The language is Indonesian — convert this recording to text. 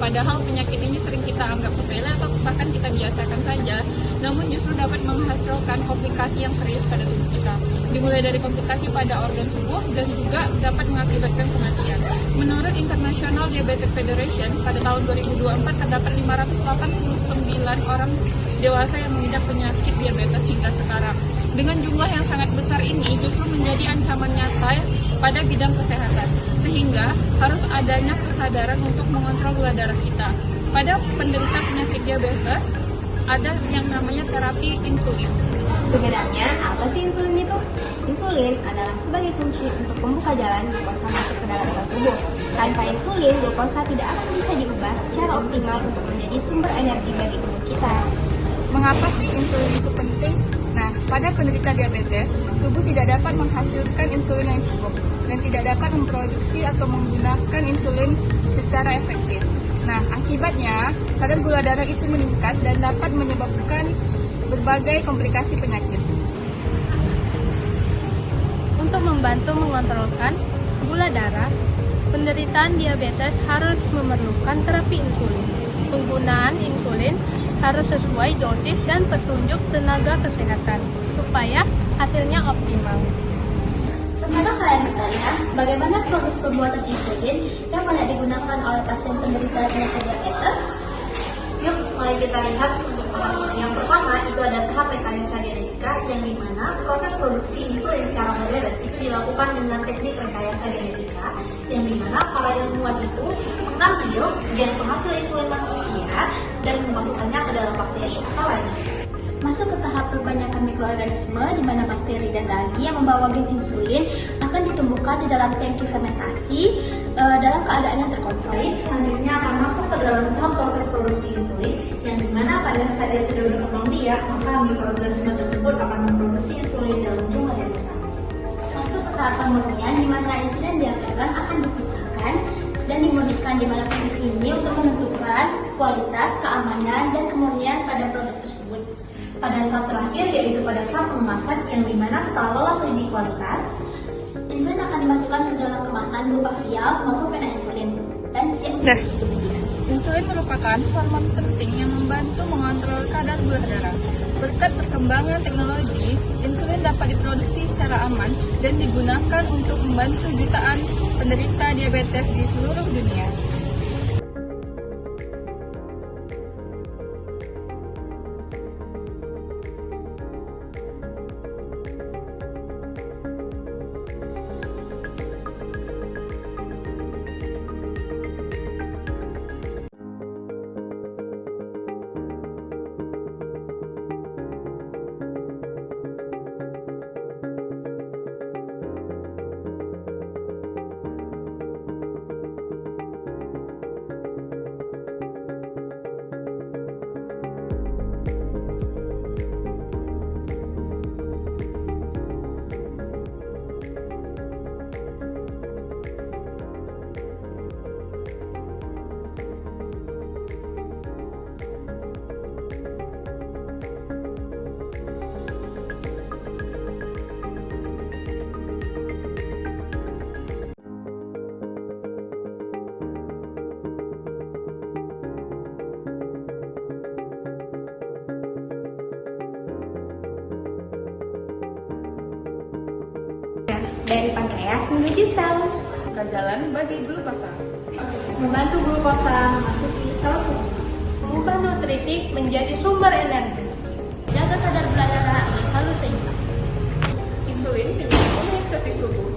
Padahal penyakit ini sering kita anggap sepele atau bahkan kita biasakan saja, namun justru dapat menghasilkan komplikasi yang serius pada tubuh kita. Dimulai dari komplikasi pada organ tubuh dan juga dapat mengakibatkan kematian. Menurut International Diabetes Federation, pada tahun 2024 terdapat 589 orang dewasa yang mengidap penyakit diabetes hingga sekarang. Dengan jumlah yang sangat besar ini justru menjadi ancaman nyata pada bidang kesehatan, sehingga harus adanya kesadaran untuk mengontrol gula darah kita. Pada penderita penyakit diabetes, ada yang namanya terapi insulin. Sebenarnya apa sih insulin itu? Insulin adalah sebagai kunci untuk membuka jalan glukosa masuk ke dalam sel tubuh. Tanpa insulin, glukosa tidak akan bisa diubah secara optimal untuk menjadi sumber energi bagi tubuh kita. Mengapa sih insulin itu penting? Nah, pada penderita diabetes, tubuh tidak dapat menghasilkan insulin yang cukup dan tidak dapat memproduksi atau menggunakan insulin secara efektif. Nah, akibatnya kadar gula darah itu meningkat dan dapat menyebabkan berbagai komplikasi penyakit. Untuk membantu mengontrolkan gula darah, penderita diabetes harus memerlukan terapi insulin. Penggunaan insulin harus sesuai dosis dan petunjuk tenaga kesehatan supaya hasilnya optimal. Pertama kalian bertanya, bagaimana proses pembuatan insulin yang banyak digunakan oleh pasien penderita penyakit diabetes? Yuk, mulai kita lihat untuk yang pertama itu ada tahap rekayasa genetika yang dimana proses produksi insulin secara modern itu dilakukan dengan teknik rekayasa genetika yang dimana para ilmuwan itu mengambil gen penghasil insulin manusia dan memasukkannya ke dalam bakteri atau algi. Masuk ke tahap perbanyakan mikroorganisme di mana bakteri dan algi yang membawa gen insulin akan ditumbuhkan di dalam tangki fermentasi dalam keadaan yang terkontrol. Selanjutnya akan masuk ke dalam tahap proses produksi insulin yang dimana pada saat dia sudah berkembang biak maka mikroorganisme tersebut akan memproduksi insulin dalam jumlah yang besar. Masuk ke tahap pemurnian di mana insulin dihasilkan akan dipisahkan dan dimurnikan di mana proses ini untuk menentukan kualitas, keamanan, dan kemurnian pada produk tersebut. Pada tahap terakhir yaitu pada tahap pengemasan yang dimana setelah lolos uji kualitas, insulin akan dimasukkan ke dalam kemasan berupa vial maupun pena insulin dan siap didistribusikan. Insulin merupakan hormon penting yang membantu mengontrol kadar gula darah. Berkat perkembangan teknologi, insulin dapat diproduksi secara aman dan digunakan untuk membantu jutaan penderita diabetes di seluruh dunia. Dari pankreas menuju sel. Buka jalan bagi glukosa. Membantu glukosa memasuki sel tubuh. Mengubah nutrisi menjadi sumber energi. Jaga kadar gula darah selalu seimbang. Insulin menjadi homeostasis tubuh.